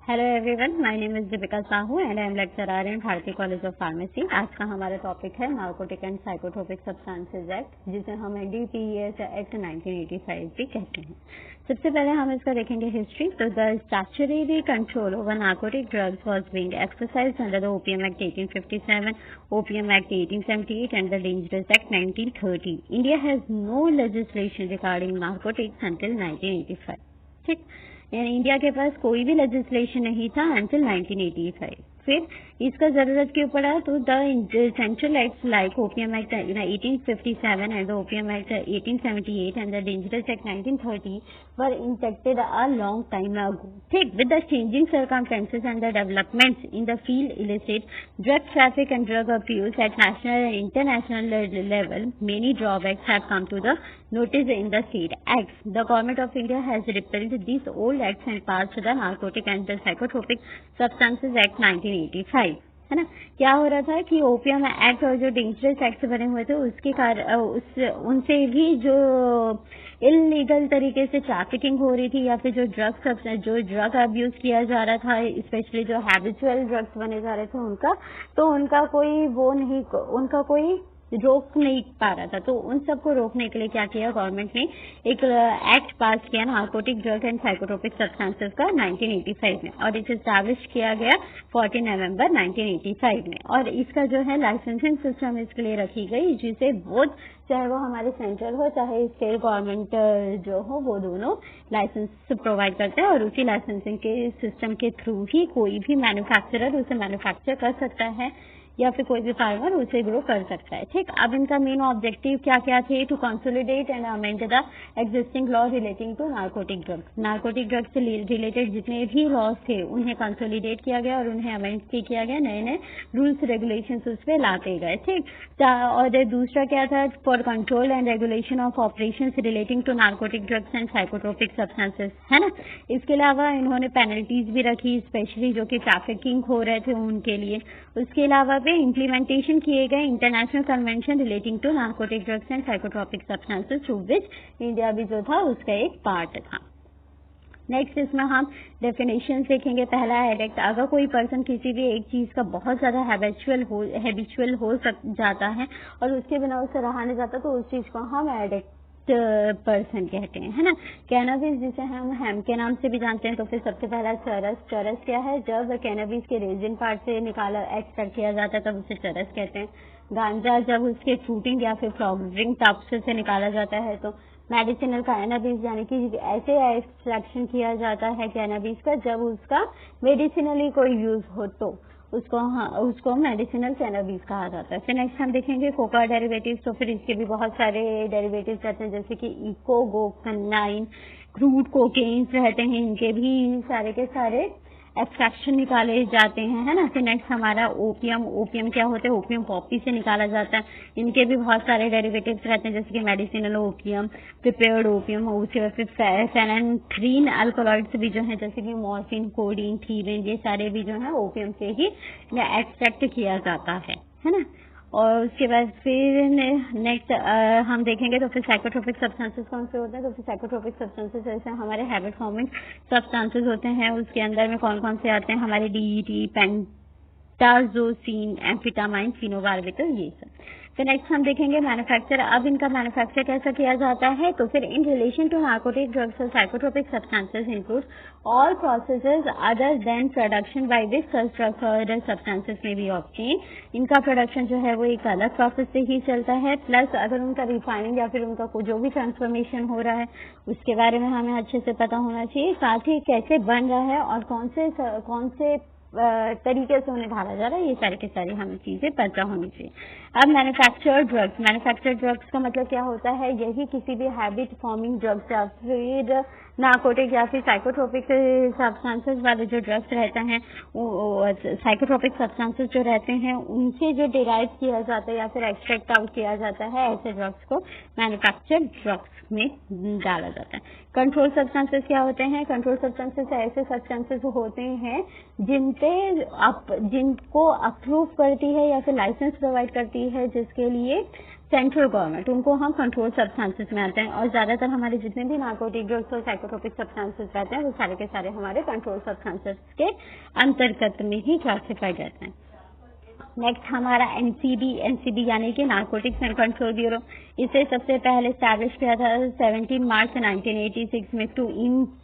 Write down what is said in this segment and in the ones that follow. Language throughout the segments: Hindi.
Hello everyone, my name is Deepika Sahu and I am lecturer in भारतीय कॉलेज ऑफ फार्मेसी। आज का हमारा टॉपिक है narcotic and psychotropic substances act, जिसे हम एनडीपीएस एक्ट 1985 भी कहते हैं। सबसे पहले हम इसका देखेंगे हिस्ट्री। तो the statutory control over narcotic drugs was being exercised under the opium act 1857, opium act 1878 and the dangerous act 1930। India has no legislation regarding narcotics until 1985। ठीक, यानी इंडिया के पास कोई भी लेजिस्लेशन नहीं था अंटिल 1985। फिर इसका जरूरत क्यों पड़ा? तो the central act like opium act 1857 and the opium act 1878 and the dangerous act 1930 were enacted a long time ago. ठीक, with the changing circumstances and the developments in the field illicit drug traffic and drug abuse at national and international level, many drawbacks have come to the notice in the state acts. The government of India has repealed these old acts and passed the Narcotic and the Psychotropic Substances Act 1985। है ना? क्या हो रहा था कि ओपीएम एक्ट और जो डेंजरस एक्ट बने हुए थे उसके उनसे भी जो इलीगल तरीके से ट्रैफिकिंग हो रही थी या फिर जो ड्रग अब्यूज किया जा रहा था, स्पेशली जो हैबिचुअल ड्रग्स बने जा रहे थे उनका कोई रोक नहीं पा रहा था। तो उन सबको रोकने के लिए क्या किया गवर्नमेंट ने? एक एक्ट पास किया narcotic drug and psychotropic substances का 1985 में, और इसे एस्टैब्लिश किया गया 14 नवंबर 1985 में। और इसका जो है लाइसेंसिंग सिस्टम इसके लिए रखी गई, जिसे बोथ चाहे वो हमारे सेंट्रल हो चाहे स्टेट गवर्नमेंट जो हो, वो दोनों लाइसेंस प्रोवाइड करते हैं, और उसी लाइसेंसिंग के सिस्टम के थ्रू ही कोई भी मैन्युफैक्चरर उसे मैन्युफैक्चर कर सकता है या फिर कोई भी फार्मर उसे ग्रो कर सकता है। ठीक, अब इनका मेन ऑब्जेक्टिव क्या क्या थे? To consolidate and amend the existing law relating to narcotic drugs. Narcotic drugs से रिलेटेड जितने भी लॉज थे उन्हें कंसोलिडेट किया गया और उन्हें अमेंड किया गया, नए नए रूल्स रेगुलेशंस उस पर लाते गए। ठीक, और दूसरा क्या था? For control and regulation of operations relating to narcotic drugs and psychotropic substances, है ना? इसके अलावा इन्होंने पेनल्टीज भी रखी, स्पेशली जो कि ट्रैफिकिंग हो रहे थे उनके लिए। उसके अलावा पे इम्प्लीमेंटेशन किए गए international convention relating to narcotic drugs and psychotropic substances, through which India भी जो था उसका एक पार्ट था। नेक्स्ट इसमें हम डेफिनेशन देखेंगे। पहला एडिक्ट, अगर कोई पर्सन किसी भी एक चीज का बहुत ज्यादा हैबिचुअल हो जाता है और उसके बिना उससे रहा नहीं जाता, तो उस चीज को हम एडिक्ट पर्सन कहते हैं, है ना? कैनबिस, जिसे हम हेम के नाम से भी जानते हैं। तो फिर सबसे पहला चरस क्या है? जब कैनबिस के रेजिन पार्ट से एक्सट्रैक्ट किया जाता है तब उसे चरस कहते हैं। गांजा जब उसके फ्रूटिंग या फिर फ्लावरिंग टप्स से निकाला जाता है तो मेडिसिनल कैनबिस, यानी कि ऐसे एक्सट्रैक्शन किया जाता है कैनबिस का जब उसका मेडिसिनली कोई यूज हो, तो उसको मेडिसिनल कैनबिस कहा जाता है। फिर नेक्स्ट हम देखेंगे कोका डेरिवेटिव्स। तो फिर इसके भी बहुत सारे डेरिवेटिव्स रहते हैं, जैसे कि इकोगोकनाइन, क्रूड कोकेन्स रहते हैं, इनके भी सारे के सारे एक्सट्रैक्शन निकाले जाते हैं, है ना? फिर नेक्स्ट हमारा ओपियम क्या होता है? ओपियम पॉपी से निकाला जाता है। इनके भी बहुत सारे डेरिवेटिव्स रहते हैं, जैसे कि मेडिसिनल ओपियम, प्रिपेयर्ड ओपियम, उसके बाद फिर फेनेंथ्रीन अल्कोलॉइड्स भी जो है, जैसे कि मॉर्फिन, कोडीन, थीरिन, ये सारे भी जो है ओपियम से ही एक्सट्रैक्ट किया जाता है ना? और उसके बाद फिर नेक्स्ट हम देखेंगे तो फिर साइकोट्रोपिक सब्सटेंसेस कौन से होते हैं? तो फिर साइकोट्रोपिक सब्सटेंसेस जैसे हमारे हैबिट फॉर्मिंग सब्सटेंसेस होते हैं, उसके अंदर में कौन कौन से आते हैं? हमारे डीईटी, पेंटाजोसिन, एम्फेटामाइन, फिनोबार्बिटल, ये सब। फिर नेक्स्ट हम देखेंगे मैन्युफैक्चर। अब इनका मैन्युफैक्चर कैसा किया जाता है? तो फिर in relation to narcotic drugs और psychotropic substances include all processes other than production by which such drugs और सब्सटेंसेस में बी ऑब्टेन। इनका प्रोडक्शन जो है वो एक अलग प्रोसेस से ही चलता है, प्लस अगर उनका रिफाइनिंग या फिर उनका जो भी ट्रांसफॉर्मेशन हो रहा है उसके बारे में हमें अच्छे से पता होना चाहिए, साथ ही कैसे बन रहा है और कौन से तरीके से उन्हें ढाला जा रहा है, ये सारी की सारी हमें चीजें पता होनी चाहिए। अब मैन्युफैक्चर्ड ड्रग्स का मतलब क्या होता है? यही किसी भी हैबिट फॉर्मिंग ड्रग्स या फिर नार्कोटिक या फिर साइकोट्रोपिक सब्सटेंसेस वाले जो ड्रग्स रहते हैं, साइकोट्रोपिक सब्सटेंसेस जो रहते हैं उनसे जो डिराइव किया जाता है या फिर एक्सट्रैक्ट आउट किया जाता है, ऐसे ड्रग्स को मैन्युफैक्चर्ड ड्रग्स में डाला जाता है। कंट्रोल सब्सटेंसेस क्या होते हैं? कंट्रोल सब्सटेंसेस ऐसे सब्सटेंसेस होते हैं जिनको अप्रूव करती है या फिर लाइसेंस प्रोवाइड करती है, जिसके लिए सेंट्रल गवर्नमेंट, उनको हम कंट्रोल सब्सटेंसेस में आते हैं। और ज्यादातर हमारे जितने भी नार्कोटिक ड्रग्स और साइकोट्रोपिक सब्सटेंसेस रहते हैं वो सारे के सारे हमारे कंट्रोल सब्सटेंसेस के अंतर्गत में ही क्लासिफाइड रहते हैं। नेक्स्ट हमारा एनसीबी यानी कि नार्कोटिक्स एंड कंट्रोल ब्यूरो। इसे सबसे पहले स्टैब्लिश किया था 17 मार्च 1986 में to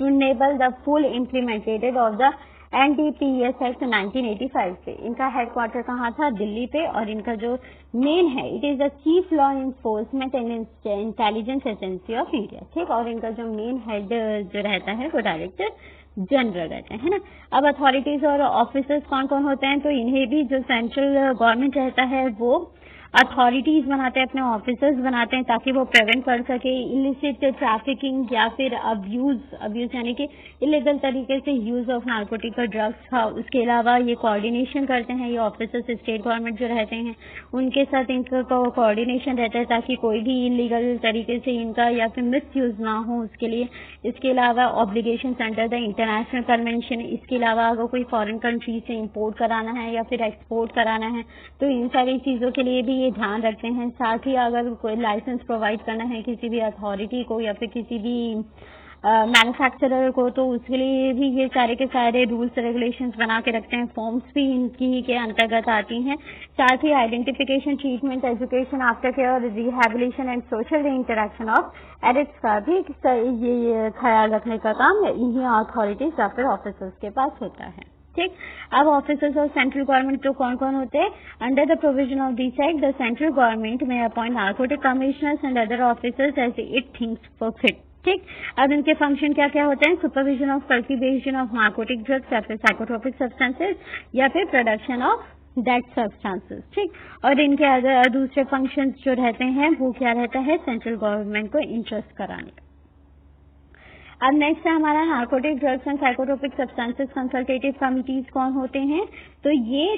enable the full implemented of the NDPS act 1985 से। इनका हेडक्वार्टर कहाँ था? दिल्ली पे। और इनका जो मेन है, it is the chief law enforcement and intelligence agency of India, ठीक। और इनका जो मेन हेड जो रहता है वो डायरेक्टर जनरल रहते हैं, है ना। अब अथॉरिटीज और ऑफिसर्स कौन कौन होते हैं? तो इन्हें भी जो सेंट्रल गवर्नमेंट रहता है वो अथॉरिटीज बनाते हैं, अपने ऑफिसर्स बनाते हैं ताकि वो प्रिवेंट कर सके इलिसिट ट्रैफिकिंग या फिर अब्यूज यानी कि इलीगल तरीके से यूज ऑफ नार्कोटिक ड्रग्स। उसके अलावा ये कोऑर्डिनेशन करते हैं, ये ऑफिसर्स स्टेट गवर्नमेंट जो रहते हैं उनके साथ इनका कोऑर्डिनेशन रहता है ताकि कोई भी इलीगल तरीके से इनका या फिर मिस यूज ना हो उसके लिए। इसके अलावा obligation under the international convention. इसके अलावा अगर कोई फॉरेन कंट्री से इंपोर्ट कराना है या फिर एक्सपोर्ट कराना है तो इन सारी चीजों के लिए भी ये ध्यान रखते हैं। साथ ही अगर कोई लाइसेंस प्रोवाइड करना है किसी भी अथॉरिटी को या फिर किसी भी मैन्युफैक्चरर को तो उसके लिए भी ये सारे के सारे रूल्स रेगुलेशंस बना के रखते हैं। फॉर्म्स भी इनकी के अंतर्गत आती हैं। साथ ही identification, treatment, education, after care, rehabilitation and social interaction of addicts का भी ये ख्याल रखने का काम इन्हीं अथॉरिटीज या फिर ऑफिसर्स के पास होता है, ठीक। अब ऑफिसर्स ऑफ सेंट्रल गवर्नमेंट तो कौन कौन होते हैं? Under the provision of this act the central government may appoint narcotic commissioners and other officers as it thinks for fit, ठीक। अब इनके फंक्शन क्या क्या होते हैं? Supervision of cultivation of narcotic drugs या फिर साइकोट्रोपिक सब्सटेंसेस या फिर प्रोडक्शन ऑफ दैट सब्सटेंसेस, ठीक। और इनके अदर दूसरे फंक्शंस जो रहते हैं वो क्या रहता है? सेंट्रल गवर्नमेंट को इंटरेस्ट कराने का। अब नेक्स्ट है हमारा narcotic drugs and psychotropic substances consultative committees कौन होते हैं? तो ये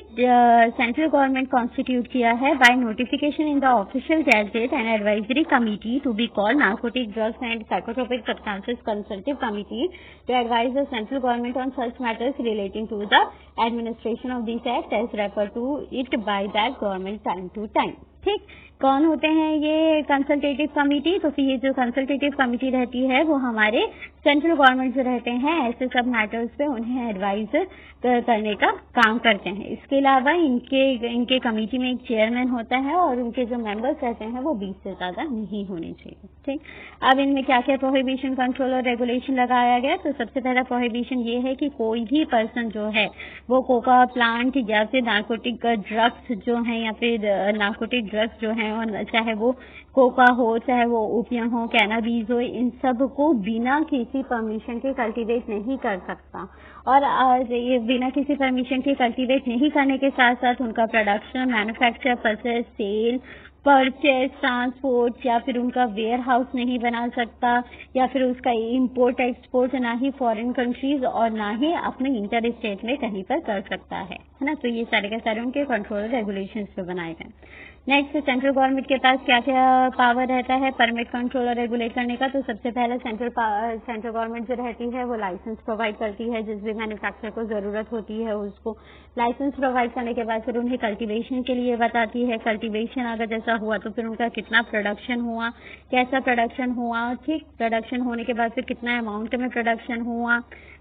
सेंट्रल गवर्नमेंट कॉन्स्टिट्यूट किया है by notification in the official gazette and advisory committee to be called narcotic drugs and psychotropic substances consultative committee to advise the central government on such matters relating to the administration of this act as refer to it by that government time to time, ठीक। कौन होते हैं ये कंसल्टेटिव कमिटी? तो फिर ये जो कंसल्टेटिव कमिटी रहती है वो हमारे सेंट्रल गवर्नमेंट जो रहते हैं ऐसे सब मैटर्स पे उन्हें एडवाइज करने का काम करते हैं। इसके अलावा इनके कमिटी में एक चेयरमैन होता है और उनके जो मेंबर्स रहते हैं वो 20 से ज्यादा नहीं होने चाहिए, ठीक। अब इनमें क्या क्या प्रोहिबिशन, कंट्रोल और रेगुलेशन लगाया गया? तो सबसे पहला प्रोहिबिशन ये है कि कोई भी पर्सन जो है वो कोका प्लांट या फिर नार्कोटिक ड्रग्स जो है या फिर नार्कोटिक ड्रग्स जो है, और चाहे वो कोका हो, चाहे वो ओपियम हो, कैनाबीज हो, इन सब को बिना किसी परमिशन के कल्टीवेट नहीं कर सकता। और ये बिना किसी परमिशन के कल्टीवेट नहीं करने के साथ साथ उनका production, manufacture, process, sale, purchase, transport या फिर उनका वेयर हाउस नहीं बना सकता या फिर उसका इंपोर्ट एक्सपोर्ट ना ही फॉरेन कंट्रीज और ना ही अपने इंटर स्टेट में कहीं पर कर सकता है ना। तो ये सारे के सारे उनके कंट्रोल रेगुलेशंस पे बनाए गए। नेक्स्ट, सेंट्रल गवर्नमेंट के पास क्या क्या पावर रहता है परमिट, कंट्रोल और रेगुलेट करने का? तो सबसे पहले सेंट्रल गवर्नमेंट जो रहती है वो लाइसेंस प्रोवाइड करती है। जिस भी मैन्युफैक्चरर को जरूरत होती है उसको लाइसेंस प्रोवाइड करने के बाद फिर उन्हें कल्टीवेशन के लिए बताती है। कल्टीवेशन अगर जैसा हुआ तो फिर उनका कितना प्रोडक्शन हुआ, कैसा प्रोडक्शन हुआ, ठीक। प्रोडक्शन होने के बाद फिर कितना अमाउंट में प्रोडक्शन हुआ,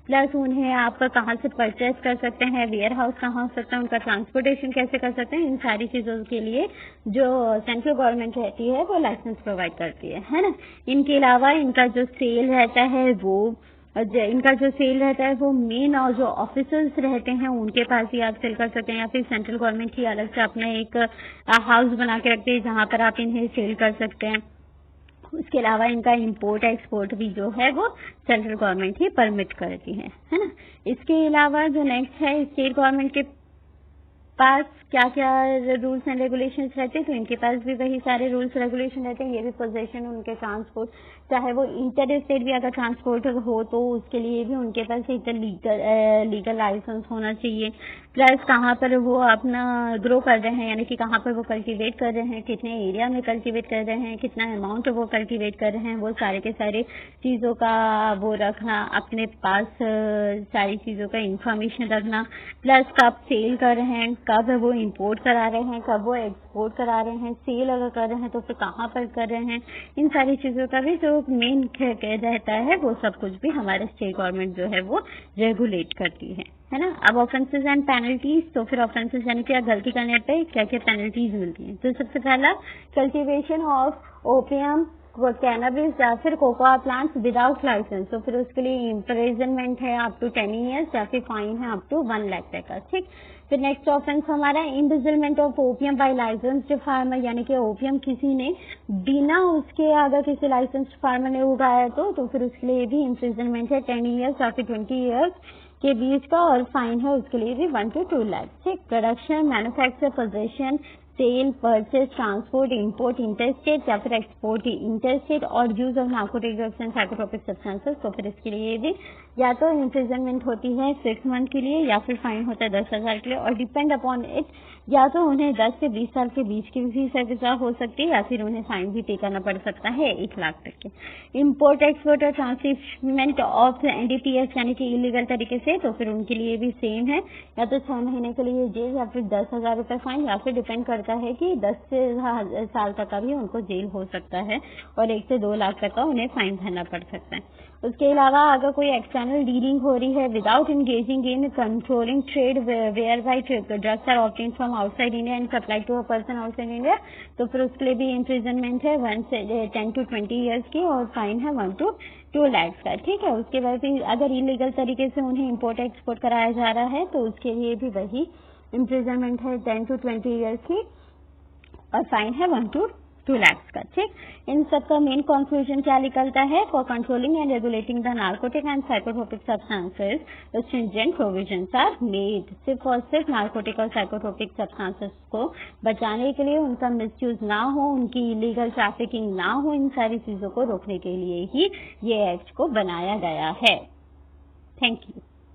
प्लस उन्हें आप कहाँ से परचेज कर सकते हैं, वेयर हाउस कहाँ हो सकता है, उनका ट्रांसपोर्टेशन कैसे कर सकते हैं। इन सारी चीजों के लिए जो सेंट्रल गवर्नमेंट रहती है वो लाइसेंस प्रोवाइड करती है ना। इनके अलावा इनका जो सेल रहता है वो मेन और जो ऑफिसर्स रहते हैं उनके पास ही आप सेल कर सकते हैं या फिर सेंट्रल गवर्नमेंट ही अलग से अपने एक हाउस बना के रखते हैं जहाँ पर आप इन्हें सेल कर सकते हैं। उसके अलावा इनका इंपोर्ट एक्सपोर्ट भी जो है वो सेंट्रल गवर्नमेंट ही परमिट करती है ना। इसके अलावा जो नेक्स्ट है स्टेट गवर्नमेंट के पास क्या क्या रूल्स एंड रेगुलेशंस रहते हैं? तो इनके पास भी वही सारे रूल्स रेगुलेशन रहते हैं। ये भी पोजेशन उनके ट्रांसपोर्ट, चाहे वो इंटर स्टेट भी अगर ट्रांसपोर्ट हो तो उसके लिए भी उनके पास एक लीगल लाइसेंस होना चाहिए। प्लस कहाँ पर वो अपना ग्रो कर रहे हैं यानी कि कहाँ पर वो कल्टीवेट कर रहे हैं, कितने एरिया में कल्टीवेट कर रहे हैं, कितना अमाउंट वो कल्टीवेट कर रहे हैं, वो सारे के सारे चीजों का वो रखना अपने पास, सारी चीजों का इंफॉर्मेशन रखना। प्लस कब सेल कर रहे हैं, कब वो इंपोर्ट करा रहे हैं, कब वो एक्सपोर्ट करा रहे हैं, सेल अगर कर रहे हैं तो फिर कहाँ पर कर रहे हैं, इन सारी चीजों का भी जो मेन रहता है वो सब कुछ भी हमारे स्टेट गवर्नमेंट जो है वो रेगुलेट करती है ना। अब ऑफेंसेस एंड पेनल्टीज, तो फिर ऑफेंसेस यानी कि गलती करने पे क्या क्या पेनल्टीज मिलती हैं। तो सबसे पहला कल्टीवेशन ऑफ ओपियम, कैनबिस या फिर कोकोआ प्लांट्स विदाउट लाइसेंस, तो फिर उसके लिए इम्प्रिजनमेंट है अप टू 10 ईयर्स या फिर फाइन है अप टू 1 लाख तक का। ठीक, फिर नेक्स्ट ऑफेंस हमारा embezzlement of opium by licensed farmer, यानी कि ओपियम किसी ने बिना उसके अगर किसी लाइसेंस्ड फार्मर ने उगाया तो फिर उसके लिए भी इम्प्रिजनमेंट है 10 ईयर्स या फिर 20 ईयर्स के बीच का, और फाइन है उसके लिए भी 1 to 2 लाख। ठीक, production, manufacture, possession, sale, purchase, transport, import interstate या फिर एक्सपोर्ट इंटरस्टेट, और use of narcotic drugs and psychotropic substances, तो फिर इसके लिए भी या तो इम्प्रिजनमेंट होती है 6 मंथ के लिए या फिर फाइन होता है 10,000 के लिए, और डिपेंड अपॉन इट या तो उन्हें 10 से 20 साल के बीच की भी सजा हो सकती है या फिर उन्हें फाइन भी पे करना पड़ सकता है 1 लाख तक के। इम्पोर्ट, एक्सपोर्ट और ट्रांसशिपमेंट ऑफ एनडीपीएस यानी कि इलीगल तरीके से, तो फिर उनके लिए भी सेम है, या तो 6 महीने के लिए जेल या फिर 10,000 रुपए फाइन, या फिर डिपेंड करता है कि 10 से साल तक का भी उनको जेल हो सकता है और 1 से 2 लाख तक का उन्हें फाइन भरना पड़ सकता है। उसके अलावा अगर कोई एक्सटर्नल डीलिंग हो रही है without engaging in controlling trade where by drugs are obtain from outside India and supplied to a person outside India, तो फिर उसके लिए भी इम्प्रिजनमेंट है 10 to 20 ईयर्स की, और फाइन है 1 to 2 लाख का। ठीक है, उसके बाद भी अगर इलीगल तरीके से उन्हें इम्पोर्ट एक्सपोर्ट कराया जा रहा है तो उसके लिए भी वही इम्प्रिजनमेंट है 10 to 20 ईयर्स की, और फाइन है 1 to 2 लाख का। ठीक, इन सब का मेन कंक्लूजन क्या निकलता है? For controlling and regulating the narcotic and psychotropic substances stringent provisions are made. सिर्फ और सिर्फ नार्कोटिक और साइकोट्रोपिक सब्सटेंसेस को बचाने के लिए, उनका मिसयूज ना हो, उनकी इलीगल ट्रैफिकिंग ना हो, इन सारी चीजों को रोकने के लिए ही ये एक्ट को बनाया गया है। Thank you.